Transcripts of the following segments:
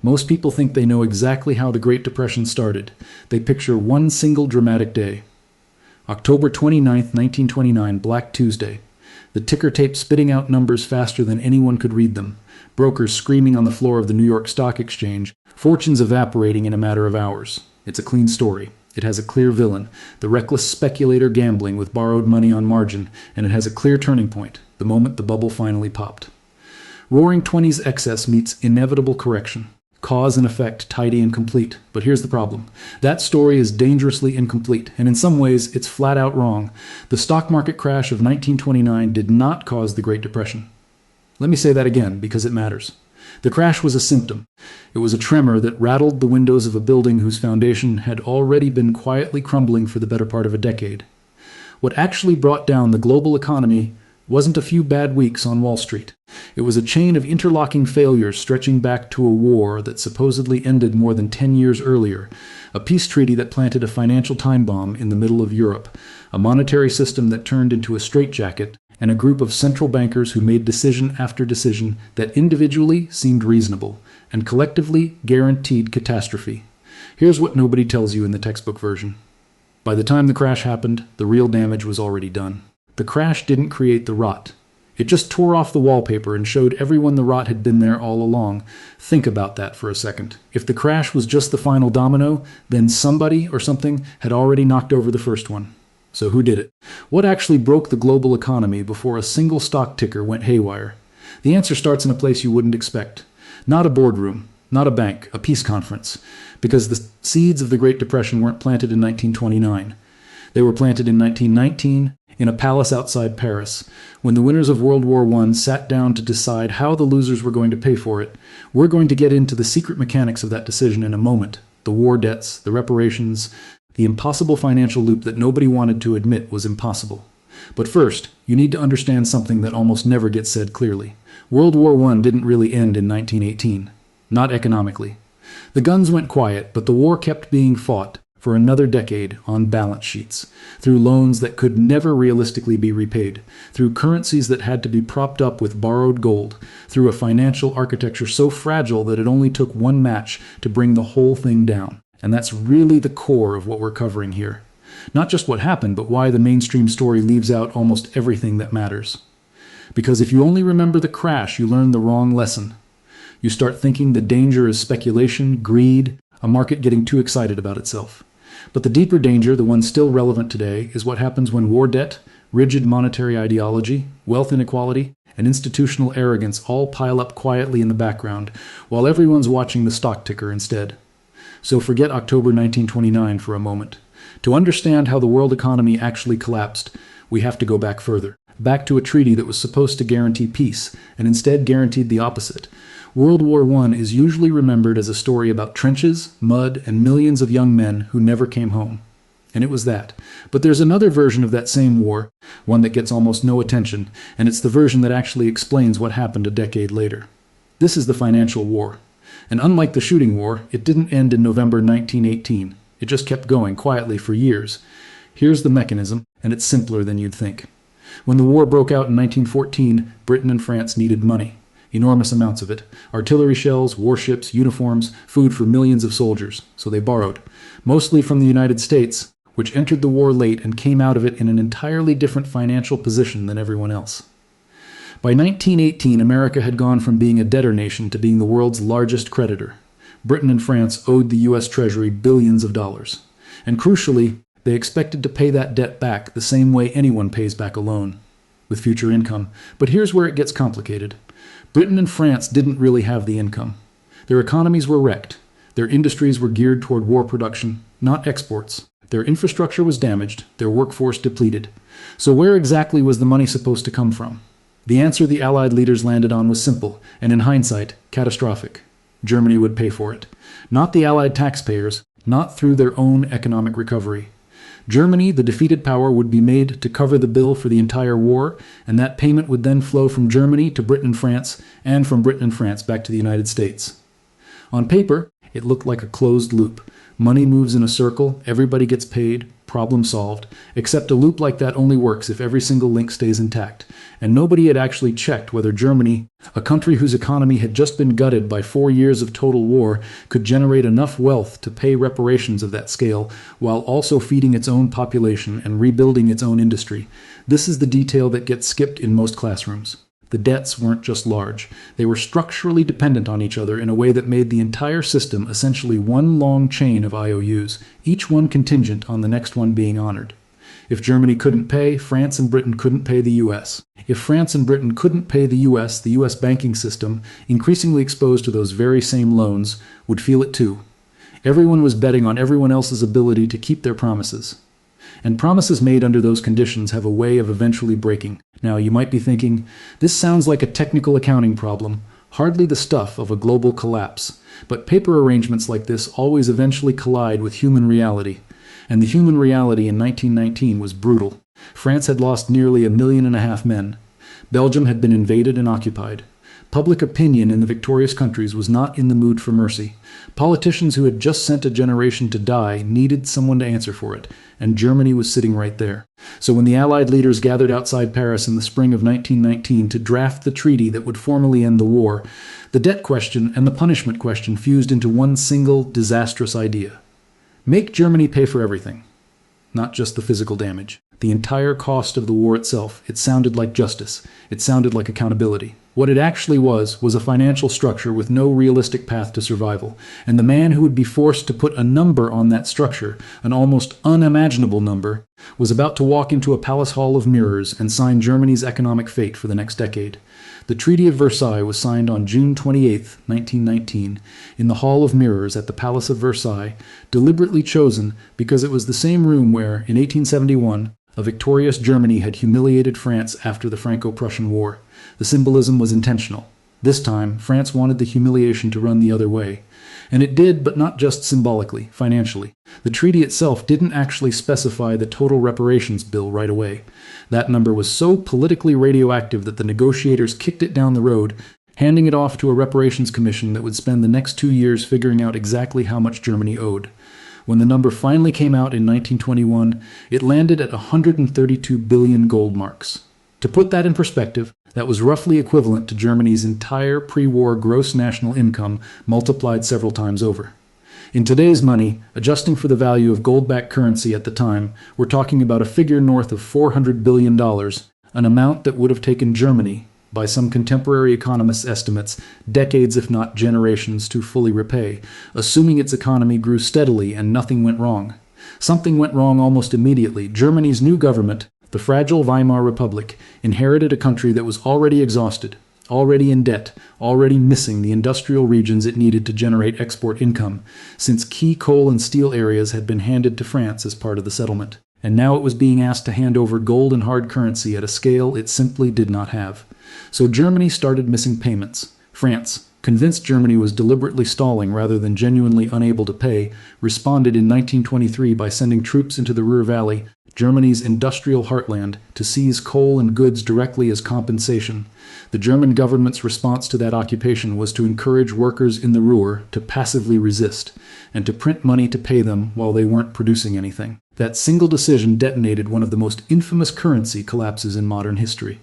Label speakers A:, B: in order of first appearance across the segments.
A: Most people think they know exactly how the Great Depression started. They picture one single dramatic day. October 29th, 1929, Black Tuesday. The ticker tape spitting out numbers faster than anyone could read them. Brokers screaming on the floor of the New York Stock Exchange. Fortunes evaporating in a matter of hours. It's a clean story. It has a clear villain, the reckless speculator gambling with borrowed money on margin, and it has a clear turning point, the moment the bubble finally popped. Roaring Twenties excess meets inevitable correction. Cause and effect tidy and complete. But here's the problem. That story is dangerously incomplete, and in some ways it's flat out wrong. The stock market crash of 1929 did not cause the Great Depression. Let me say that again, because it matters. The crash was a symptom. It was a tremor that rattled the windows of a building whose foundation had already been quietly crumbling for the better part of a decade. What actually brought down the global economy wasn't a few bad weeks on Wall Street. It was a chain of interlocking failures stretching back to a war that supposedly ended more than 10 years earlier, a peace treaty that planted a financial time bomb in the middle of Europe, a monetary system that turned into a straitjacket, and a group of central bankers who made decision after decision that individually seemed reasonable and collectively guaranteed catastrophe. Here's what nobody tells you in the textbook version. By the time the crash happened, the real damage was already done. The crash didn't create the rot. It just tore off the wallpaper and showed everyone the rot had been there all along. Think about that for a second. If the crash was just the final domino, then somebody or something had already knocked over the first one. So who did it? What actually broke the global economy before a single stock ticker went haywire? The answer starts in a place you wouldn't expect. Not a boardroom, not a bank, a peace conference. Because the seeds of the Great Depression weren't planted in 1929. They were planted in 1919 in a palace outside Paris, when the winners of World War I sat down to decide how the losers were going to pay for it. We're going to get into the secret mechanics of that decision in a moment. The war debts, the reparations, the impossible financial loop that nobody wanted to admit was impossible. But first, you need to understand something that almost never gets said clearly. World War I didn't really end in 1918. Not economically. The guns went quiet, but the war kept being fought for another decade on balance sheets, through loans that could never realistically be repaid, through currencies that had to be propped up with borrowed gold, through a financial architecture so fragile that it only took one match to bring the whole thing down. And that's really the core of what we're covering here. Not just what happened, but why the mainstream story leaves out almost everything that matters. Because if you only remember the crash, you learn the wrong lesson. You start thinking the danger is speculation, greed, a market getting too excited about itself. But the deeper danger, the one still relevant today, is what happens when war debt, rigid monetary ideology, wealth inequality, and institutional arrogance all pile up quietly in the background, while everyone's watching the stock ticker instead. So forget October 1929 for a moment. To understand how the world economy actually collapsed, we have to go back further. Back to a treaty that was supposed to guarantee peace, and instead guaranteed the opposite. World War I is usually remembered as a story about trenches, mud, and millions of young men who never came home. And it was that. But there's another version of that same war, one that gets almost no attention, and it's the version that actually explains what happened a decade later. This is the financial war. And unlike the shooting war, it didn't end in November 1918. It just kept going quietly for years. Here's the mechanism, and it's simpler than you'd think. When the war broke out in 1914, Britain and France needed money. Enormous amounts of it. Artillery shells, warships, uniforms, food for millions of soldiers. So they borrowed. Mostly from the United States, which entered the war late and came out of it in an entirely different financial position than everyone else. By 1918, America had gone from being a debtor nation to being the world's largest creditor. Britain and France owed the U.S. Treasury billions of dollars. And crucially, they expected to pay that debt back the same way anyone pays back a loan, with future income. But here's where it gets complicated. Britain and France didn't really have the income. Their economies were wrecked. Their industries were geared toward war production, not exports. Their infrastructure was damaged, their workforce depleted. So where exactly was the money supposed to come from? The answer the Allied leaders landed on was simple, and in hindsight, catastrophic. Germany would pay for it. Not the Allied taxpayers, not through their own economic recovery. Germany, the defeated power, would be made to cover the bill for the entire war, and that payment would then flow from Germany to Britain and France, and from Britain and France back to the United States. On paper, it looked like a closed loop. Money moves in a circle, everybody gets paid, problem solved, except a loop like that only works if every single link stays intact. And nobody had actually checked whether Germany, a country whose economy had just been gutted by 4 years of total war, could generate enough wealth to pay reparations of that scale, while also feeding its own population and rebuilding its own industry. This is the detail that gets skipped in most classrooms. The debts weren't just large. They were structurally dependent on each other in a way that made the entire system essentially one long chain of IOUs, each one contingent on the next one being honored. If Germany couldn't pay, France and Britain couldn't pay the US. If France and Britain couldn't pay the US banking system, increasingly exposed to those very same loans, would feel it too. Everyone was betting on everyone else's ability to keep their promises. And promises made under those conditions have a way of eventually breaking. Now, you might be thinking, this sounds like a technical accounting problem, hardly the stuff of a global collapse. But paper arrangements like this always eventually collide with human reality. And the human reality in 1919 was brutal. France had lost nearly 1.5 million men. Belgium had been invaded and occupied. Public opinion in the victorious countries was not in the mood for mercy. Politicians who had just sent a generation to die needed someone to answer for it, and Germany was sitting right there. So when the Allied leaders gathered outside Paris in the spring of 1919 to draft the treaty that would formally end the war, the debt question and the punishment question fused into one single disastrous idea. Make Germany pay for everything, not just the physical damage. The entire cost of the war itself. It sounded like justice. It sounded like accountability. What it actually was a financial structure with no realistic path to survival, and the man who would be forced to put a number on that structure, an almost unimaginable number, was about to walk into a palace hall of mirrors and sign Germany's economic fate for the next decade. The Treaty of Versailles was signed on June 28, 1919, in the Hall of Mirrors at the Palace of Versailles, deliberately chosen because it was the same room where, in 1871, a victorious Germany had humiliated France after the Franco-Prussian War. The symbolism was intentional. This time, France wanted the humiliation to run the other way. And it did, but not just symbolically, financially. The treaty itself didn't actually specify the total reparations bill right away. That number was so politically radioactive that the negotiators kicked it down the road, handing it off to a reparations commission that would spend the next 2 years figuring out exactly how much Germany owed. When the number finally came out in 1921, it landed at 132 billion gold marks. To put that in perspective, that was roughly equivalent to Germany's entire pre-war gross national income multiplied several times over. In today's money, adjusting for the value of gold-backed currency at the time, we're talking about a figure north of $400 billion, an amount that would have taken Germany, by some contemporary economists' estimates, decades if not generations to fully repay, assuming its economy grew steadily and nothing went wrong. Something went wrong almost immediately. Germany's new government, the fragile Weimar Republic, inherited a country that was already exhausted, already in debt, already missing the industrial regions it needed to generate export income, since key coal and steel areas had been handed to France as part of the settlement. And now it was being asked to hand over gold and hard currency at a scale it simply did not have. So Germany started missing payments. France, convinced Germany was deliberately stalling rather than genuinely unable to pay, responded in 1923 by sending troops into the Ruhr Valley, Germany's industrial heartland, to seize coal and goods directly as compensation. The German government's response to that occupation was to encourage workers in the Ruhr to passively resist, and to print money to pay them while they weren't producing anything. That single decision detonated one of the most infamous currency collapses in modern history.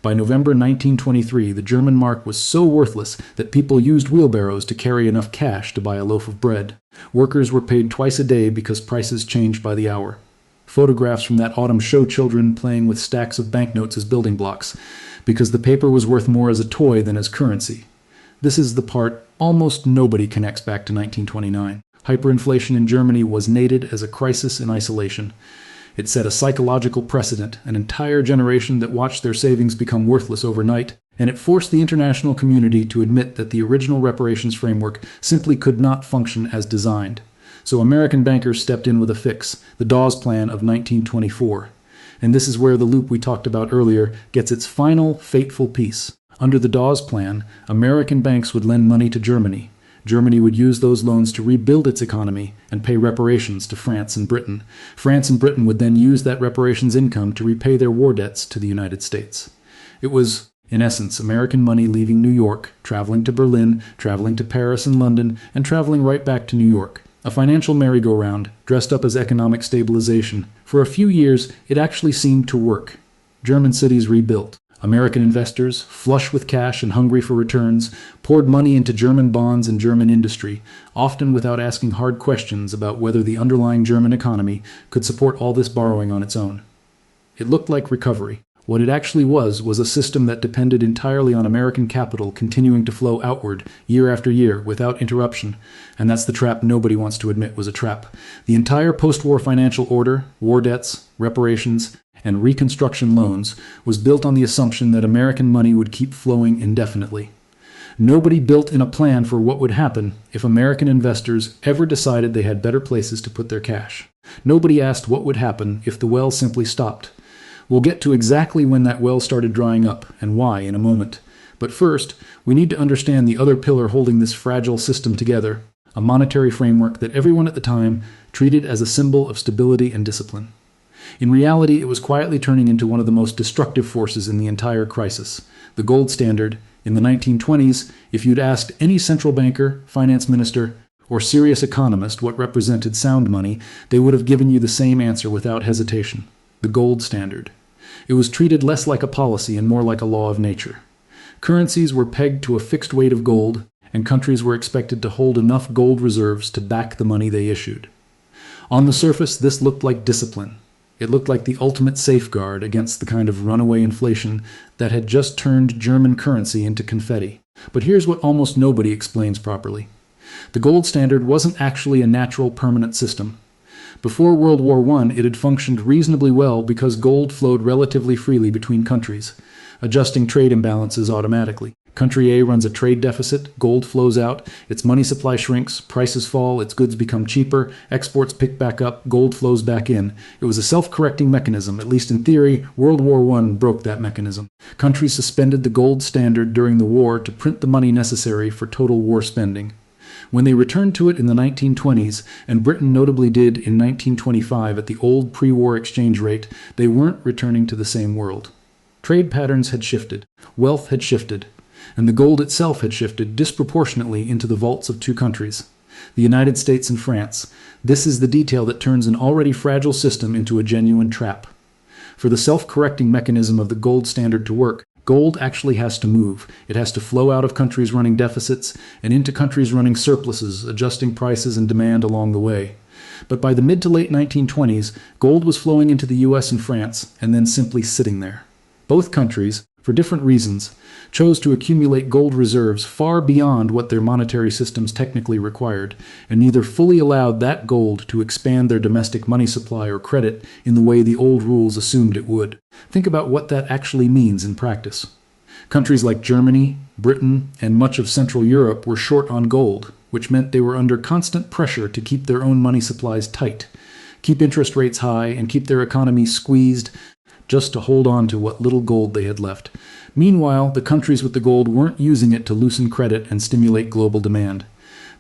A: By November 1923, the German mark was so worthless that people used wheelbarrows to carry enough cash to buy a loaf of bread. Workers were paid twice a day because prices changed by the hour. Photographs from that autumn show children playing with stacks of banknotes as building blocks, because the paper was worth more as a toy than as currency. This is the part almost nobody connects back to 1929. Hyperinflation in Germany was nated as a crisis in isolation. It set a psychological precedent, an entire generation that watched their savings become worthless overnight, and it forced the international community to admit that the original reparations framework simply could not function as designed. So American bankers stepped in with a fix, the Dawes Plan of 1924. And this is where the loop we talked about earlier gets its final fateful piece. Under the Dawes Plan, American banks would lend money to Germany. Germany would use those loans to rebuild its economy and pay reparations to France and Britain. France and Britain would then use that reparations income to repay their war debts to the United States. It was, in essence, American money leaving New York, traveling to Berlin, traveling to Paris and London, and traveling right back to New York. A financial merry-go-round, dressed up as economic stabilization. For a few years, it actually seemed to work. German cities rebuilt. American investors, flush with cash and hungry for returns, poured money into German bonds and German industry, often without asking hard questions about whether the underlying German economy could support all this borrowing on its own. It looked like recovery. What it actually was a system that depended entirely on American capital continuing to flow outward year after year without interruption, and that's the trap nobody wants to admit was a trap. The entire post-war financial order, war debts, reparations, and reconstruction loans was built on the assumption that American money would keep flowing indefinitely. Nobody built in a plan for what would happen if American investors ever decided they had better places to put their cash. Nobody asked what would happen if the well simply stopped. We'll get to exactly when that well started drying up and why in a moment. But first, we need to understand the other pillar holding this fragile system together, a monetary framework that everyone at the time treated as a symbol of stability and discipline. In reality, it was quietly turning into one of the most destructive forces in the entire crisis. The gold standard. In the 1920s, if you'd asked any central banker, finance minister, or serious economist what represented sound money, they would have given you the same answer without hesitation. The gold standard. It was treated less like a policy and more like a law of nature. Currencies were pegged to a fixed weight of gold, and countries were expected to hold enough gold reserves to back the money they issued. On the surface, this looked like discipline. It looked like the ultimate safeguard against the kind of runaway inflation that had just turned German currency into confetti. But here's what almost nobody explains properly. The gold standard wasn't actually a natural permanent system. Before World War I, it had functioned reasonably well because gold flowed relatively freely between countries, adjusting trade imbalances automatically. Country A runs a trade deficit, gold flows out, its money supply shrinks, prices fall, its goods become cheaper, exports pick back up, gold flows back in. It was a self-correcting mechanism. At least in theory, World War I broke that mechanism. Countries suspended the gold standard during the war to print the money necessary for total war spending. When they returned to it in the 1920s, and Britain notably did in 1925 at the old pre-war exchange rate, they weren't returning to the same world. Trade patterns had shifted, wealth had shifted, and the gold itself had shifted disproportionately into the vaults of two countries, the United States and France. This is the detail that turns an already fragile system into a genuine trap. For the self-correcting mechanism of the gold standard to work, gold actually has to move. It has to flow out of countries running deficits and into countries running surpluses, adjusting prices and demand along the way. But by the mid to late 1920s, gold was flowing into the US and France and then simply sitting there. Both countries, for different reasons, chose to accumulate gold reserves far beyond what their monetary systems technically required, and neither fully allowed that gold to expand their domestic money supply or credit in the way the old rules assumed it would. Think about what that actually means in practice. Countries like Germany, Britain, and much of Central Europe were short on gold, which meant they were under constant pressure to keep their own money supplies tight, keep interest rates high, and keep their economies squeezed just to hold on to what little gold they had left. Meanwhile, the countries with the gold weren't using it to loosen credit and stimulate global demand.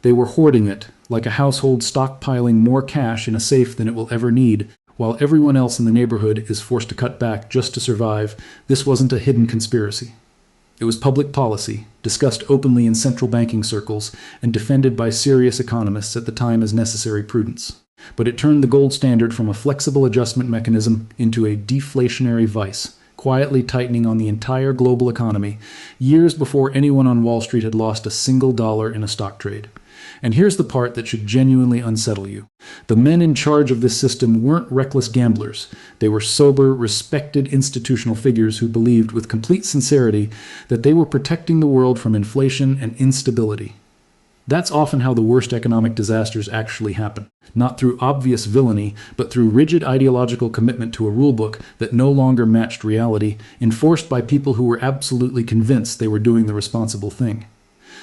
A: They were hoarding it, like a household stockpiling more cash in a safe than it will ever need, while everyone else in the neighborhood is forced to cut back just to survive. This wasn't a hidden conspiracy. It was public policy, discussed openly in central banking circles, and defended by serious economists at the time as necessary prudence. But it turned the gold standard from a flexible adjustment mechanism into a deflationary vice, quietly tightening on the entire global economy, years before anyone on Wall Street had lost a single dollar in a stock trade. And here's the part that should genuinely unsettle you. The men in charge of this system weren't reckless gamblers. They were sober, respected institutional figures who believed with complete sincerity that they were protecting the world from inflation and instability. That's often how the worst economic disasters actually happen. Not through obvious villainy, but through rigid ideological commitment to a rulebook that no longer matched reality, enforced by people who were absolutely convinced they were doing the responsible thing.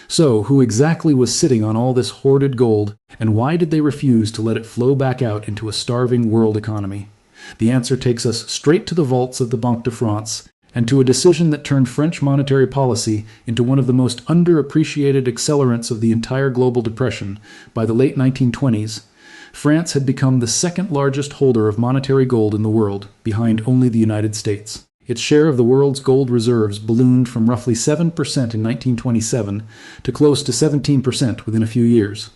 A: So, who exactly was sitting on all this hoarded gold, and why did they refuse to let it flow back out into a starving world economy? The answer takes us straight to the vaults of the Banque de France, and to a decision that turned French monetary policy into one of the most underappreciated accelerants of the entire global depression. By the late 1920s, France had become the second largest holder of monetary gold in the world, behind only the United States. Its share of the world's gold reserves ballooned from roughly 7% in 1927 to close to 17% within a few years.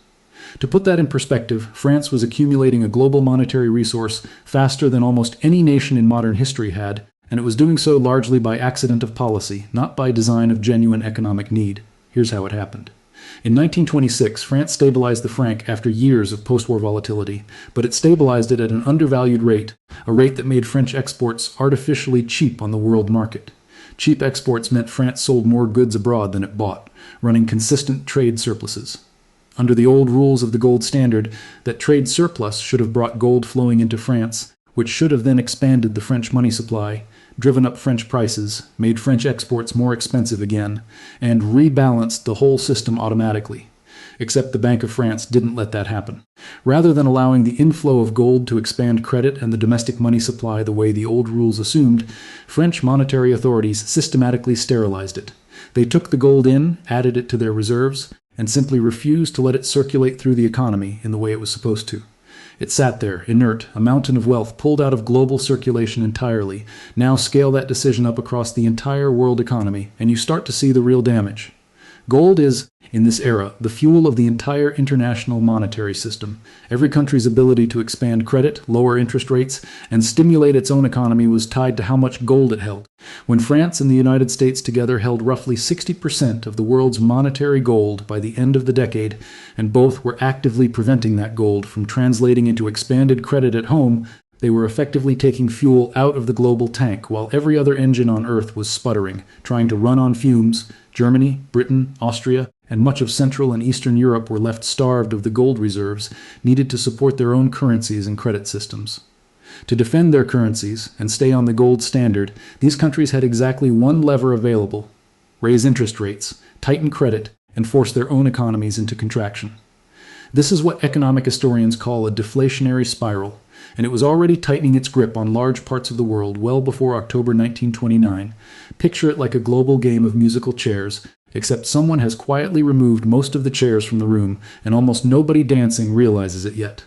A: To put that in perspective, France was accumulating a global monetary resource faster than almost any nation in modern history had, and it was doing so largely by accident of policy, not by design of genuine economic need. Here's how it happened. In 1926, France stabilized the franc after years of post-war volatility, but it stabilized it at an undervalued rate, a rate that made French exports artificially cheap on the world market. Cheap exports meant France sold more goods abroad than it bought, running consistent trade surpluses. Under the old rules of the gold standard, that trade surplus should have brought gold flowing into France, which should have then expanded the French money supply, driven up French prices, made French exports more expensive again, and rebalanced the whole system automatically. Except the Bank of France didn't let that happen. Rather than allowing the inflow of gold to expand credit and the domestic money supply the way the old rules assumed, French monetary authorities systematically sterilized it. They took the gold in, added it to their reserves, and simply refused to let it circulate through the economy in the way it was supposed to. It sat there, inert, a mountain of wealth pulled out of global circulation entirely. Now scale that decision up across the entire world economy, and you start to see the real damage. Gold is, in this era, the fuel of the entire international monetary system. Every country's ability to expand credit, lower interest rates, and stimulate its own economy was tied to how much gold it held. When France and the United States together held roughly 60% of the world's monetary gold by the end of the decade, and both were actively preventing that gold from translating into expanded credit at home, they were effectively taking fuel out of the global tank while every other engine on Earth was sputtering, trying to run on fumes. Germany, Britain, Austria, and much of Central and Eastern Europe were left starved of the gold reserves needed to support their own currencies and credit systems. To defend their currencies and stay on the gold standard, these countries had exactly one lever available: raise interest rates, tighten credit, and force their own economies into contraction. This is what economic historians call a deflationary spiral, and it was already tightening its grip on large parts of the world well before October 1929. Picture it like a global game of musical chairs, except someone has quietly removed most of the chairs from the room, and almost nobody dancing realizes it yet.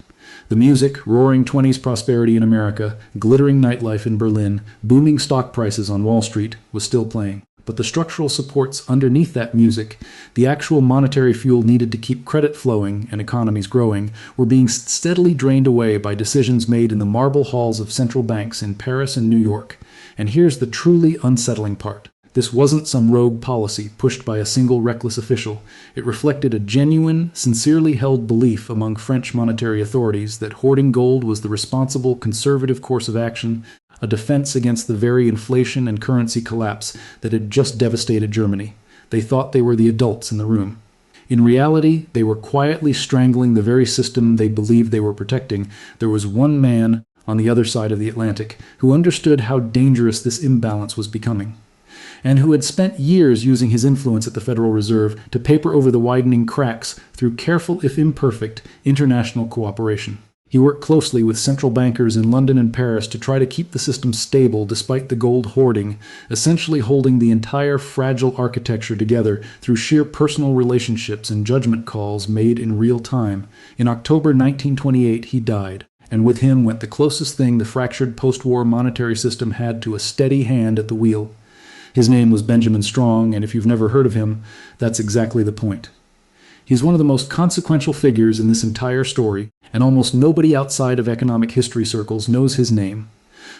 A: The music, roaring 20s prosperity in America, glittering nightlife in Berlin, booming stock prices on Wall Street, was still playing. But the structural supports underneath that music, the actual monetary fuel needed to keep credit flowing and economies growing, were being steadily drained away by decisions made in the marble halls of central banks in Paris and New York. And here's the truly unsettling part. This wasn't some rogue policy pushed by a single reckless official. It reflected a genuine, sincerely held belief among French monetary authorities that hoarding gold was the responsible, conservative course of action, a defense against the very inflation and currency collapse that had just devastated Germany. They thought they were the adults in the room. In reality, they were quietly strangling the very system they believed they were protecting. There was one man on the other side of the Atlantic who understood how dangerous this imbalance was becoming, and who had spent years using his influence at the Federal Reserve to paper over the widening cracks through careful, if imperfect, international cooperation. He worked closely with central bankers in London and Paris to try to keep the system stable despite the gold hoarding, essentially holding the entire fragile architecture together through sheer personal relationships and judgment calls made in real time. In October 1928, he died, and with him went the closest thing the fractured post-war monetary system had to a steady hand at the wheel. His name was Benjamin Strong, and if you've never heard of him, that's exactly the point. He's one of the most consequential figures in this entire story, and almost nobody outside of economic history circles knows his name.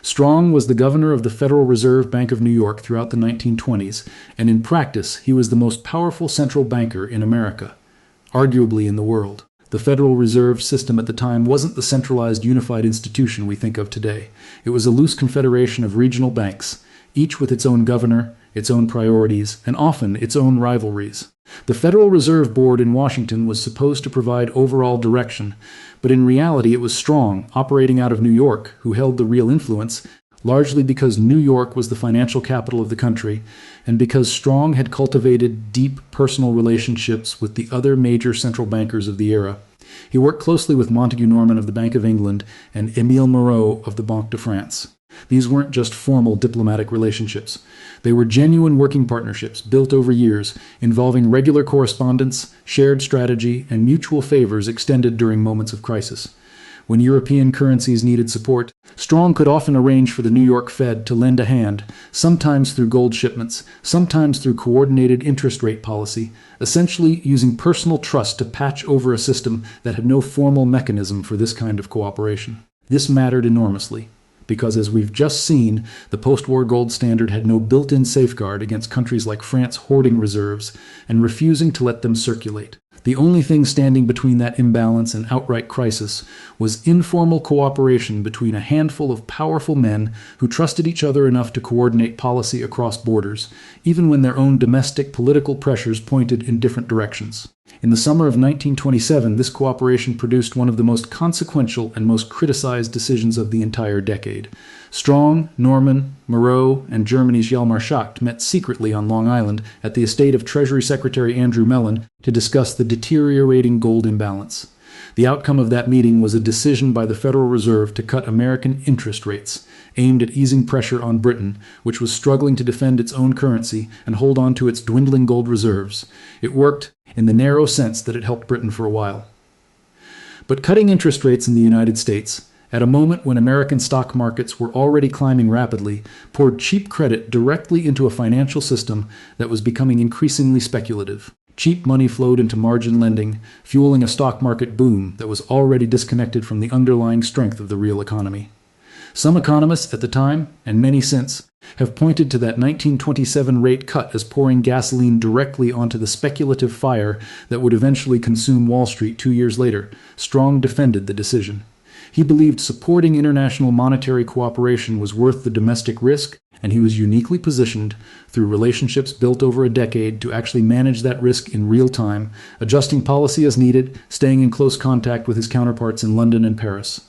A: Strong was the governor of the Federal Reserve Bank of New York throughout the 1920s, and in practice he was the most powerful central banker in America, arguably in the world. The Federal Reserve System at the time wasn't the centralized unified institution we think of today. It was a loose confederation of regional banks, each with its own governor, its own priorities, and often its own rivalries. The Federal Reserve Board in Washington was supposed to provide overall direction, but in reality it was Strong, operating out of New York, who held the real influence, largely because New York was the financial capital of the country, and because Strong had cultivated deep personal relationships with the other major central bankers of the era. He worked closely with Montague Norman of the Bank of England and Émile Moreau of the Banque de France. These weren't just formal diplomatic relationships. They were genuine working partnerships built over years, involving regular correspondence, shared strategy, and mutual favors extended during moments of crisis. When European currencies needed support, Strong could often arrange for the New York Fed to lend a hand, sometimes through gold shipments, sometimes through coordinated interest rate policy, essentially using personal trust to patch over a system that had no formal mechanism for this kind of cooperation. This mattered enormously, because as we've just seen, the post-war gold standard had no built-in safeguard against countries like France hoarding reserves and refusing to let them circulate. The only thing standing between that imbalance and outright crisis was informal cooperation between a handful of powerful men who trusted each other enough to coordinate policy across borders, even when their own domestic political pressures pointed in different directions. In the summer of 1927, this cooperation produced one of the most consequential and most criticized decisions of the entire decade. Strong, Norman, Moreau, and Germany's Hjalmar Schacht met secretly on Long Island at the estate of Treasury Secretary Andrew Mellon to discuss the deteriorating gold imbalance. The outcome of that meeting was a decision by the Federal Reserve to cut American interest rates, aimed at easing pressure on Britain, which was struggling to defend its own currency and hold on to its dwindling gold reserves. It worked in the narrow sense that it helped Britain for a while. But cutting interest rates in the United States, at a moment when American stock markets were already climbing rapidly, poured cheap credit directly into a financial system that was becoming increasingly speculative. Cheap money flowed into margin lending, fueling a stock market boom that was already disconnected from the underlying strength of the real economy. Some economists at the time, and many since, have pointed to that 1927 rate cut as pouring gasoline directly onto the speculative fire that would eventually consume Wall Street 2 years later. Strong defended the decision. He believed supporting international monetary cooperation was worth the domestic risk, and he was uniquely positioned, through relationships built over a decade, to actually manage that risk in real time, adjusting policy as needed, staying in close contact with his counterparts in London and Paris.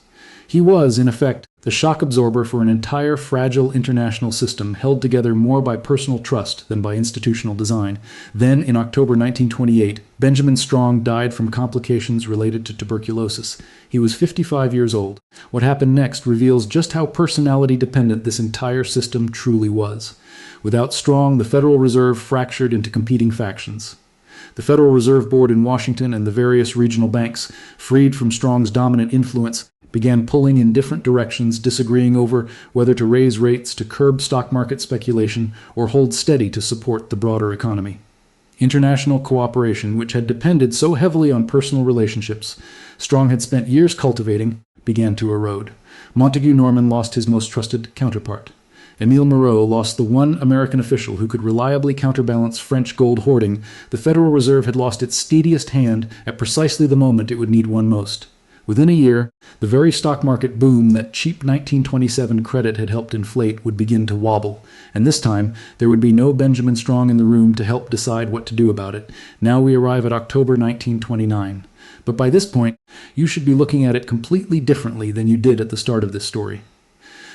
A: He was, in effect, the shock absorber for an entire fragile international system held together more by personal trust than by institutional design. Then, in October 1928, Benjamin Strong died from complications related to tuberculosis. He was 55 years old. What happened next reveals just how personality-dependent this entire system truly was. Without Strong, the Federal Reserve fractured into competing factions. The Federal Reserve Board in Washington and the various regional banks, freed from Strong's dominant influence, began pulling in different directions, disagreeing over whether to raise rates to curb stock market speculation or hold steady to support the broader economy. International cooperation, which had depended so heavily on personal relationships Strong had spent years cultivating, began to erode. Montague Norman lost his most trusted counterpart. Emile Moreau lost the one American official who could reliably counterbalance French gold hoarding. The Federal Reserve had lost its steadiest hand at precisely the moment it would need one most. Within a year, the very stock market boom that cheap 1927 credit had helped inflate would begin to wobble, and this time there would be no Benjamin Strong in the room to help decide what to do about it. Now we arrive at October 1929. But by this point, you should be looking at it completely differently than you did at the start of this story.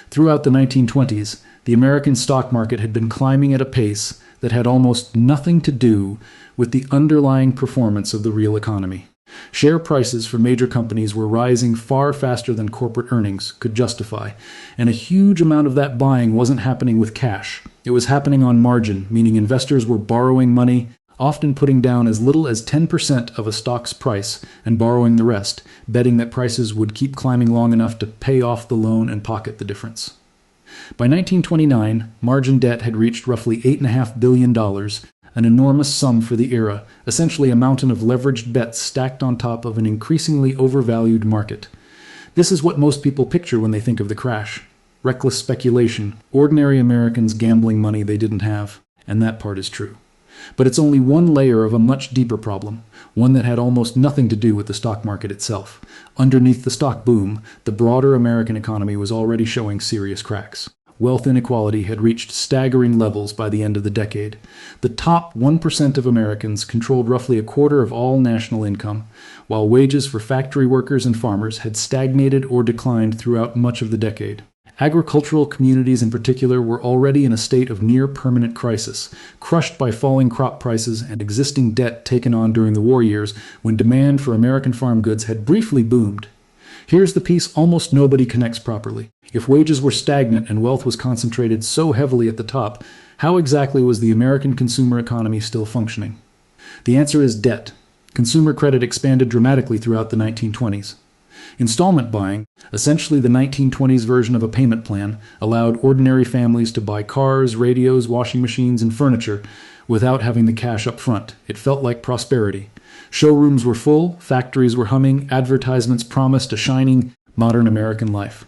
A: Throughout the 1920s, the American stock market had been climbing at a pace that had almost nothing to do with the underlying performance of the real economy. Share prices for major companies were rising far faster than corporate earnings could justify, and a huge amount of that buying wasn't happening with cash. It was happening on margin, meaning investors were borrowing money, often putting down as little as 10% of a stock's price and borrowing the rest, betting that prices would keep climbing long enough to pay off the loan and pocket the difference. By 1929, margin debt had reached roughly $8.5 billion, an enormous sum for the era, essentially a mountain of leveraged bets stacked on top of an increasingly overvalued market. This is what most people picture when they think of the crash. Reckless speculation, ordinary Americans gambling money they didn't have, and that part is true. But it's only one layer of a much deeper problem, one that had almost nothing to do with the stock market itself. Underneath the stock boom, the broader American economy was already showing serious cracks. Wealth inequality had reached staggering levels by the end of the decade. The top 1% of Americans controlled roughly a quarter of all national income, while wages for factory workers and farmers had stagnated or declined throughout much of the decade. Agricultural communities in particular were already in a state of near-permanent crisis, crushed by falling crop prices and existing debt taken on during the war years when demand for American farm goods had briefly boomed. Here's the piece almost nobody connects properly. If wages were stagnant and wealth was concentrated so heavily at the top, how exactly was the American consumer economy still functioning? The answer is debt. Consumer credit expanded dramatically throughout the 1920s. Installment buying, essentially the 1920s version of a payment plan, allowed ordinary families to buy cars, radios, washing machines, and furniture without having the cash up front. It felt like prosperity. Showrooms were full, factories were humming, advertisements promised a shining, modern American life.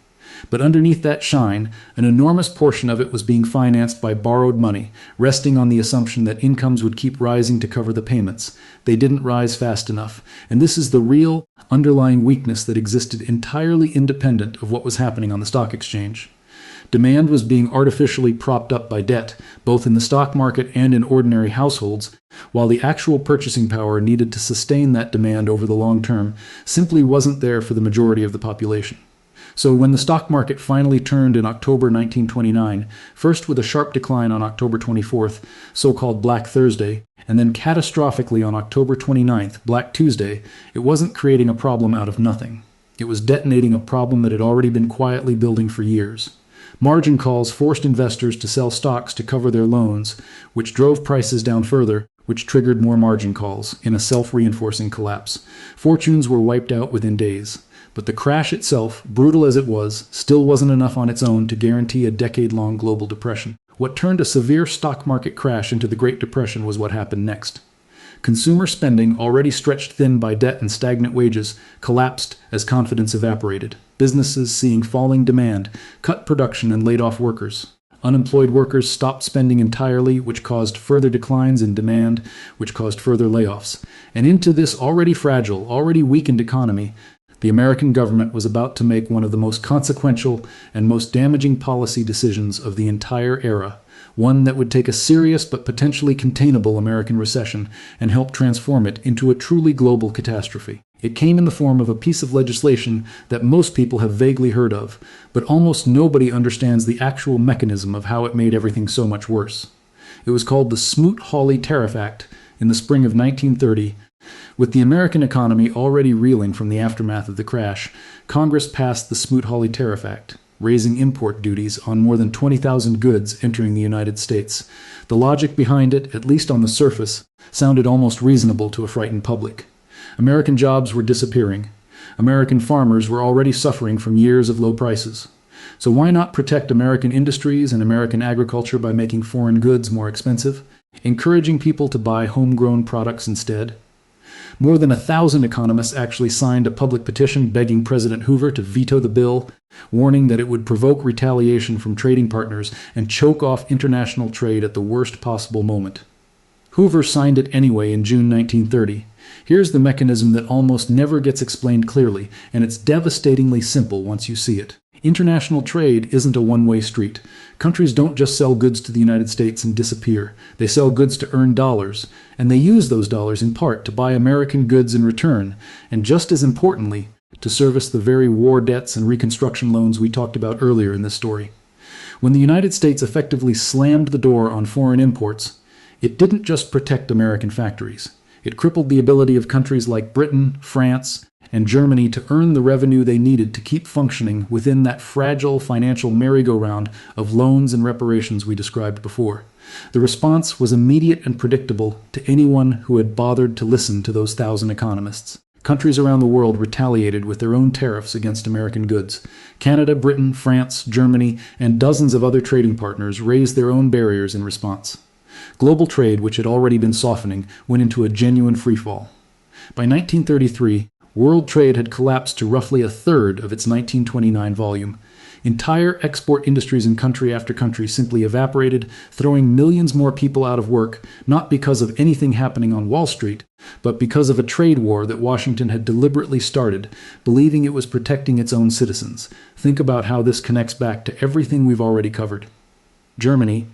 A: But underneath that shine, an enormous portion of it was being financed by borrowed money, resting on the assumption that incomes would keep rising to cover the payments. They didn't rise fast enough, and this is the real, underlying weakness that existed entirely independent of what was happening on the stock exchange. Demand was being artificially propped up by debt, both in the stock market and in ordinary households, while the actual purchasing power needed to sustain that demand over the long term simply wasn't there for the majority of the population. So when the stock market finally turned in October 1929, first with a sharp decline on October 24th, so-called Black Thursday, and then catastrophically on October 29th, Black Tuesday, it wasn't creating a problem out of nothing. It was detonating a problem that had already been quietly building for years. Margin calls forced investors to sell stocks to cover their loans, which drove prices down further, which triggered more margin calls in a self-reinforcing collapse. Fortunes were wiped out within days. But the crash itself, brutal as it was, still wasn't enough on its own to guarantee a decade-long global depression. What turned a severe stock market crash into the Great Depression was what happened next. Consumer spending, already stretched thin by debt and stagnant wages, collapsed as confidence evaporated. Businesses, seeing falling demand, cut production and laid off workers. Unemployed workers stopped spending entirely, which caused further declines in demand, which caused further layoffs. And into this already fragile, already weakened economy, the American government was about to make one of the most consequential and most damaging policy decisions of the entire era, one that would take a serious but potentially containable American recession and help transform it into a truly global catastrophe. It came in the form of a piece of legislation that most people have vaguely heard of, but almost nobody understands the actual mechanism of how it made everything so much worse. It was called the Smoot-Hawley Tariff Act in the spring of 1930. With the American economy already reeling from the aftermath of the crash, Congress passed the Smoot-Hawley Tariff Act, raising import duties on more than 20,000 goods entering the United States. The logic behind it, at least on the surface, sounded almost reasonable to a frightened public. American jobs were disappearing. American farmers were already suffering from years of low prices. So why not protect American industries and American agriculture by making foreign goods more expensive, encouraging people to buy homegrown products instead? More than 1,000 economists actually signed a public petition begging President Hoover to veto the bill, warning that it would provoke retaliation from trading partners and choke off international trade at the worst possible moment. Hoover signed it anyway in June 1930. Here's the mechanism that almost never gets explained clearly, and it's devastatingly simple once you see it. International trade isn't a one-way street. Countries don't just sell goods to the United States and disappear. They sell goods to earn dollars, and they use those dollars in part to buy American goods in return, and just as importantly, to service the very war debts and reconstruction loans we talked about earlier in this story. When the United States effectively slammed the door on foreign imports, it didn't just protect American factories. It crippled the ability of countries like Britain, France, and Germany to earn the revenue they needed to keep functioning within that fragile financial merry-go-round of loans and reparations we described before. The response was immediate and predictable to anyone who had bothered to listen to those 1,000 economists. Countries around the world retaliated with their own tariffs against American goods. Canada, Britain, France, Germany, and dozens of other trading partners raised their own barriers in response. Global trade, which had already been softening, went into a genuine freefall. By 1933, world trade had collapsed to roughly a third of its 1929 volume. Entire export industries in country after country simply evaporated, throwing millions more people out of work, not because of anything happening on Wall Street, but because of a trade war that Washington had deliberately started, believing it was protecting its own citizens. Think about how this connects back to everything we've already covered. Germany,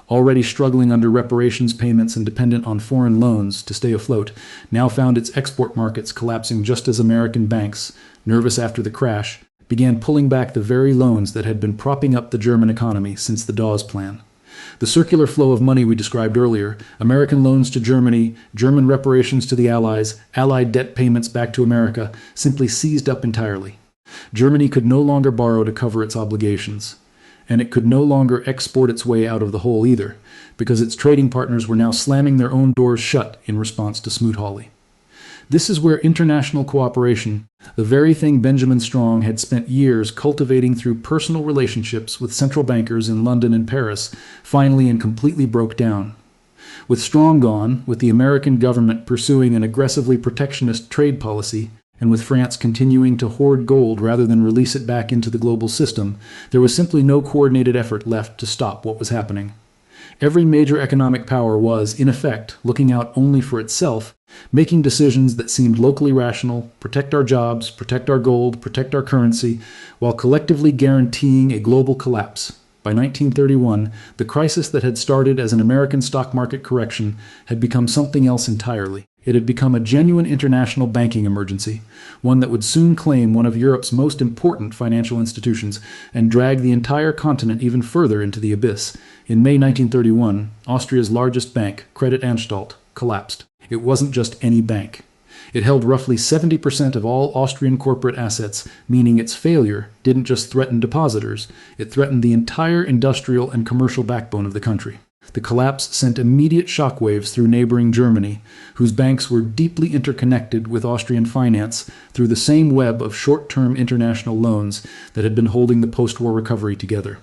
A: already struggling under reparations payments and dependent on foreign loans to stay afloat, now found its export markets collapsing just as American banks, nervous after the crash, began pulling back the very loans that had been propping up the German economy since the Dawes Plan. The circular flow of money we described earlier, American loans to Germany, German reparations to the Allies, Allied debt payments back to America, simply seized up entirely. Germany could no longer borrow to cover its obligations. And it could no longer export its way out of the hole either, because its trading partners were now slamming their own doors shut in response to Smoot-Hawley. This is where international cooperation, the very thing Benjamin Strong had spent years cultivating through personal relationships with central bankers in London and Paris, finally and completely broke down. With Strong gone, with the American government pursuing an aggressively protectionist trade policy, and with France continuing to hoard gold rather than release it back into the global system, there was simply no coordinated effort left to stop what was happening. Every major economic power was, in effect, looking out only for itself, making decisions that seemed locally rational, protect our jobs, protect our gold, protect our currency, while collectively guaranteeing a global collapse. By 1931, the crisis that had started as an American stock market correction had become something else entirely. It had become a genuine international banking emergency, one that would soon claim one of Europe's most important financial institutions and drag the entire continent even further into the abyss. In May 1931, Austria's largest bank, Credit Anstalt, collapsed. It wasn't just any bank. It held roughly 70% of all Austrian corporate assets, meaning its failure didn't just threaten depositors, it threatened the entire industrial and commercial backbone of the country. The collapse sent immediate shockwaves through neighboring Germany, whose banks were deeply interconnected with Austrian finance through the same web of short-term international loans that had been holding the post-war recovery together.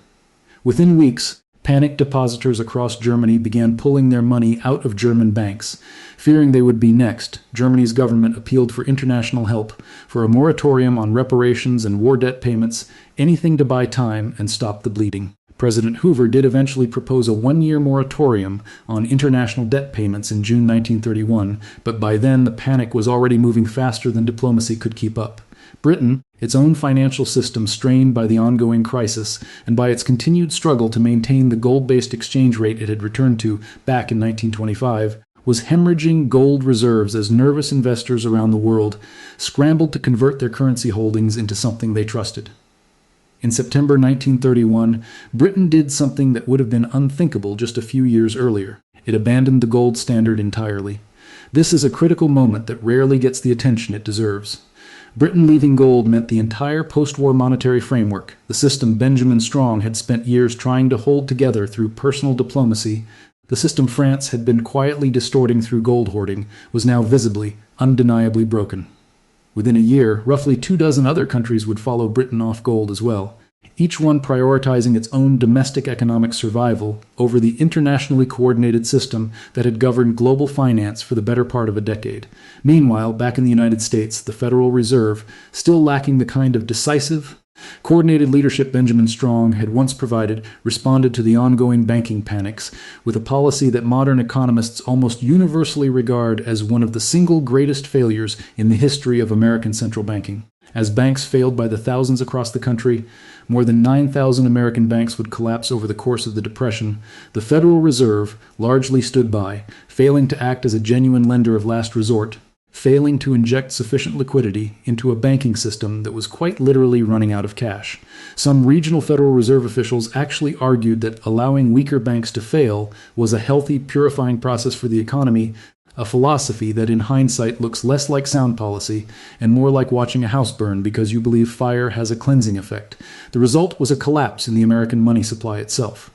A: Within weeks, panicked depositors across Germany began pulling their money out of German banks. Fearing they would be next, Germany's government appealed for international help, for a moratorium on reparations and war debt payments, anything to buy time and stop the bleeding. President Hoover did eventually propose a one-year moratorium on international debt payments in June 1931, but by then the panic was already moving faster than diplomacy could keep up. Britain, its own financial system strained by the ongoing crisis and by its continued struggle to maintain the gold-based exchange rate it had returned to back in 1925, was hemorrhaging gold reserves as nervous investors around the world scrambled to convert their currency holdings into something they trusted. In September 1931, Britain did something that would have been unthinkable just a few years earlier. It abandoned the gold standard entirely. This is a critical moment that rarely gets the attention it deserves. Britain leaving gold meant the entire post-war monetary framework, the system Benjamin Strong had spent years trying to hold together through personal diplomacy, the system France had been quietly distorting through gold hoarding, was now visibly, undeniably broken. Within a year, roughly 24 other countries would follow Britain off gold as well, each one prioritizing its own domestic economic survival over the internationally coordinated system that had governed global finance for the better part of a decade. Meanwhile, back in the United States, the Federal Reserve, still lacking the kind of decisive, coordinated leadership Benjamin Strong had once provided, responded to the ongoing banking panics with a policy that modern economists almost universally regard as one of the single greatest failures in the history of American central banking. As banks failed by the thousands across the country, more than 9,000 American banks would collapse over the course of the Depression, the Federal Reserve largely stood by, failing to act as a genuine lender of last resort, failing to inject sufficient liquidity into a banking system that was quite literally running out of cash. Some regional Federal Reserve officials actually argued that allowing weaker banks to fail was a healthy, purifying process for the economy, a philosophy that in hindsight looks less like sound policy and more like watching a house burn because you believe fire has a cleansing effect. The result was a collapse in the American money supply itself.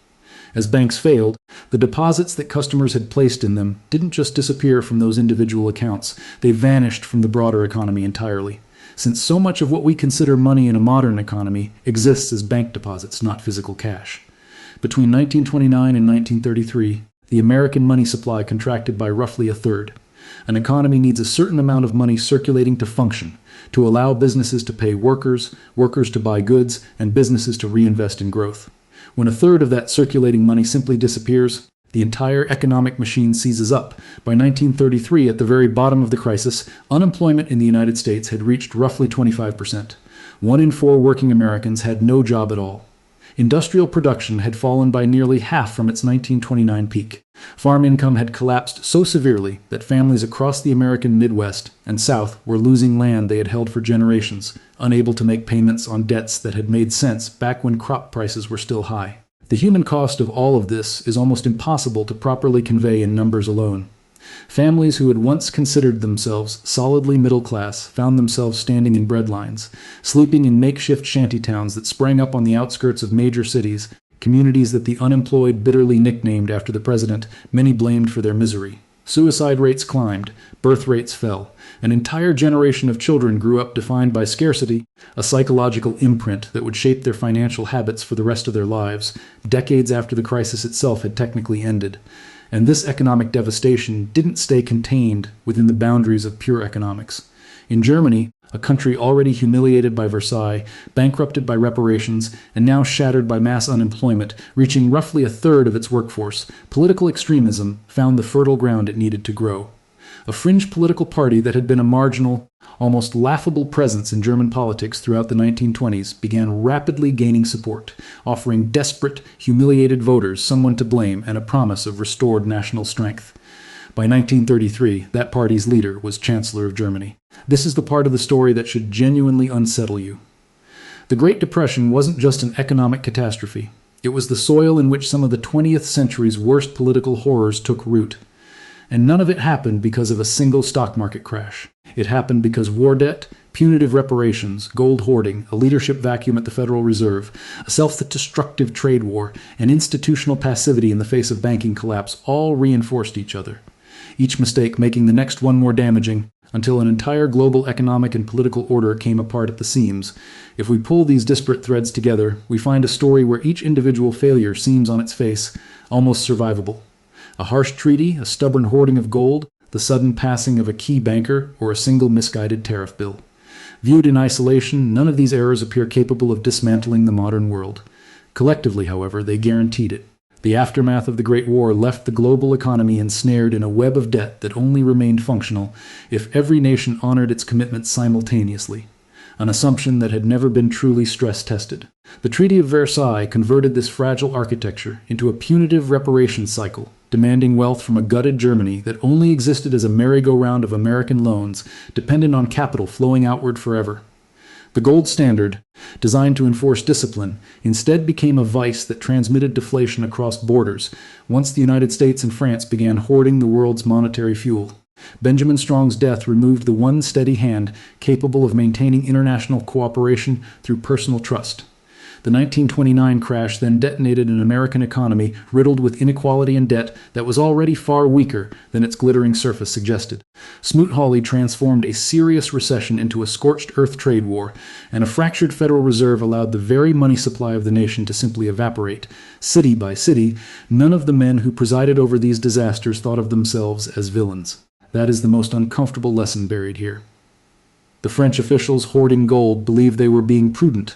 A: As banks failed, the deposits that customers had placed in them didn't just disappear from those individual accounts, they vanished from the broader economy entirely. Since so much of what we consider money in a modern economy exists as bank deposits, not physical cash. Between 1929 and 1933, the American money supply contracted by roughly a third. An economy needs a certain amount of money circulating to function, to allow businesses to pay workers, workers to buy goods, and businesses to reinvest in growth. When a third of that circulating money simply disappears, the entire economic machine seizes up. By 1933, at the very bottom of the crisis, unemployment in the United States had reached roughly 25%. 1 in 4 working Americans had no job at all. Industrial production had fallen by nearly half from its 1929 peak. Farm income had collapsed so severely that families across the American Midwest and South were losing land they had held for generations, unable to make payments on debts that had made sense back when crop prices were still high. The human cost of all of this is almost impossible to properly convey in numbers alone. Families who had once considered themselves solidly middle class found themselves standing in breadlines, sleeping in makeshift shantytowns that sprang up on the outskirts of major cities, communities that the unemployed bitterly nicknamed after the president many blamed for their misery. Suicide rates climbed, birth rates fell. An entire generation of children grew up defined by scarcity, a psychological imprint that would shape their financial habits for the rest of their lives, decades after the crisis itself had technically ended. And this economic devastation didn't stay contained within the boundaries of pure economics. In Germany, a country already humiliated by Versailles, bankrupted by reparations, and now shattered by mass unemployment, reaching roughly a third of its workforce, political extremism found the fertile ground it needed to grow. A fringe political party that had been a marginal, almost laughable presence in German politics throughout the 1920s began rapidly gaining support, offering desperate, humiliated voters someone to blame and a promise of restored national strength. By 1933, that party's leader was Chancellor of Germany. This is the part of the story that should genuinely unsettle you. The Great Depression wasn't just an economic catastrophe. It was the soil in which some of the 20th century's worst political horrors took root. And none of it happened because of a single stock market crash. It happened because war debt, punitive reparations, gold hoarding, a leadership vacuum at the Federal Reserve, a self-destructive trade war, and institutional passivity in the face of banking collapse all reinforced each other. Each mistake making the next one more damaging, until an entire global economic and political order came apart at the seams. If we pull these disparate threads together, we find a story where each individual failure seems on its face almost survivable. A harsh treaty, a stubborn hoarding of gold, the sudden passing of a key banker, or a single misguided tariff bill. Viewed in isolation, none of these errors appear capable of dismantling the modern world. Collectively, however, they guaranteed it. The aftermath of the Great War left the global economy ensnared in a web of debt that only remained functional if every nation honored its commitments simultaneously, an assumption that had never been truly stress-tested. The Treaty of Versailles converted this fragile architecture into a punitive reparations cycle, demanding wealth from a gutted Germany that only existed as a merry-go-round of American loans, dependent on capital flowing outward forever. The gold standard, designed to enforce discipline, instead became a vice that transmitted deflation across borders once the United States and France began hoarding the world's monetary fuel. Benjamin Strong's death removed the one steady hand capable of maintaining international cooperation through personal trust. The 1929 crash then detonated an American economy riddled with inequality and debt that was already far weaker than its glittering surface suggested. Smoot-Hawley transformed a serious recession into a scorched earth trade war, and a fractured Federal Reserve allowed the very money supply of the nation to simply evaporate. City by city, none of the men who presided over these disasters thought of themselves as villains. That is the most uncomfortable lesson buried here. The French officials hoarding gold believed they were being prudent,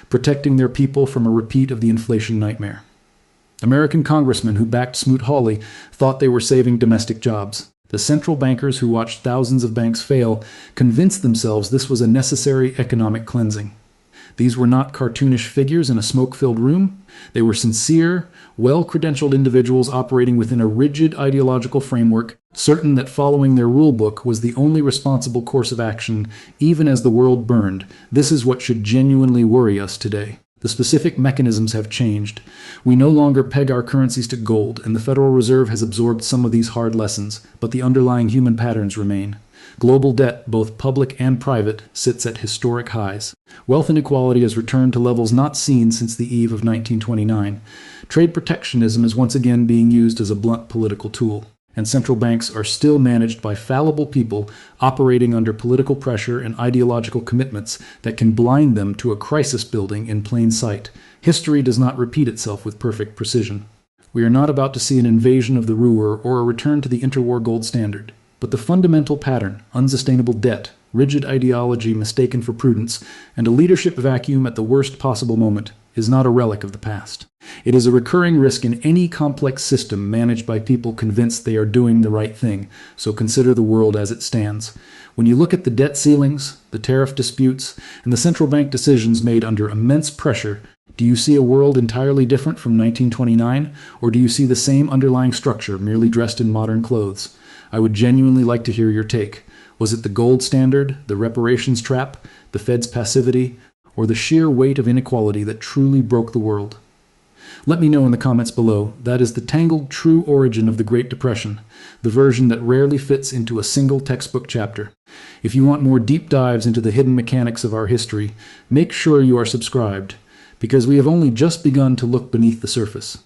A: protecting their people from a repeat of the inflation nightmare. American congressmen who backed Smoot-Hawley thought they were saving domestic jobs. The central bankers who watched thousands of banks fail convinced themselves this was a necessary economic cleansing. These were not cartoonish figures in a smoke-filled room. They were sincere, well-credentialed individuals operating within a rigid ideological framework, certain that following their rule book was the only responsible course of action, even as the world burned. This is what should genuinely worry us today. The specific mechanisms have changed. We no longer peg our currencies to gold, and the Federal Reserve has absorbed some of these hard lessons, but the underlying human patterns remain. Global debt, both public and private, sits at historic highs. Wealth inequality has returned to levels not seen since the eve of 1929. Trade protectionism is once again being used as a blunt political tool, and central banks are still managed by fallible people operating under political pressure and ideological commitments that can blind them to a crisis building in plain sight. History does not repeat itself with perfect precision. We are not about to see an invasion of the Ruhr or a return to the interwar gold standard. But the fundamental pattern, unsustainable debt, rigid ideology mistaken for prudence, and a leadership vacuum at the worst possible moment, is not a relic of the past. It is a recurring risk in any complex system managed by people convinced they are doing the right thing, so consider the world as it stands. When you look at the debt ceilings, the tariff disputes, and the central bank decisions made under immense pressure, do you see a world entirely different from 1929, or do you see the same underlying structure merely dressed in modern clothes? I would genuinely like to hear your take. Was it the gold standard, the reparations trap, the Fed's passivity, or the sheer weight of inequality that truly broke the world? Let me know in the comments below. That is the tangled true origin of the Great Depression, the version that rarely fits into a single textbook chapter. If you want more deep dives into the hidden mechanics of our history, make sure you are subscribed, because we have only just begun to look beneath the surface.